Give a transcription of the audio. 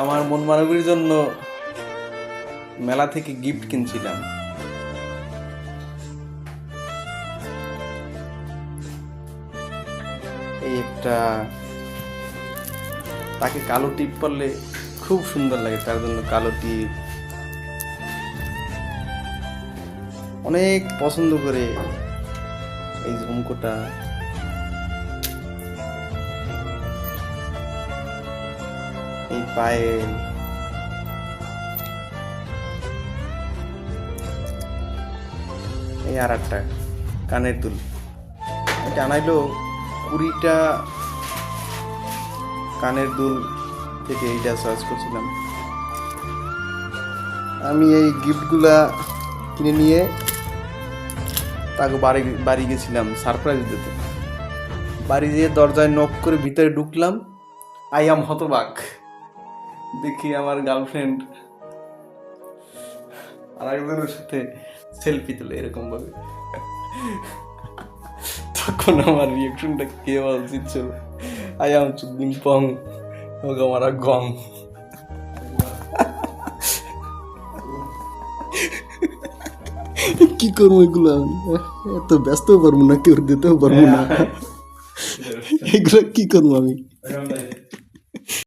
আমার মন মানবীর জন্য মেলা থেকে গিফট কিনছিলাম। এই একটা, তাকে কালো টিপ পরলে খুব সুন্দর লাগে, তার জন্য কালো টিপ অনেক পছন্দ করে। এই ঝুমকোটা, এই পায়েল, এই আর একটা কানের দুল। এটা আনাইলো 20টা কানের দুল থেকে এইটা সার্চ করছিলাম। আমি এই গিফটগুলা কিনে নিয়ে তাকে বাড়ি গেছিলাম সারপ্রাইজ দিতে। বাড়ি যেয়ে দরজায় নক করে ভিতরে ঢুকলাম, আই এম হতবাক। দেখি আমার গার্লফ্রেন্ড আর একজনের সাথে সেলফি তোলে এরকম ভাবে। তখন আমার রিয়াকশনটা কে হওয়া উচিত ছিল? আই এম চুদ্দিং পং, ওকে আমার গং। কি করবো এগুলো? এত ব্যস্ত পারবো না, কেউ দিতেও পারবো না। এগুলো কি করবো আমি?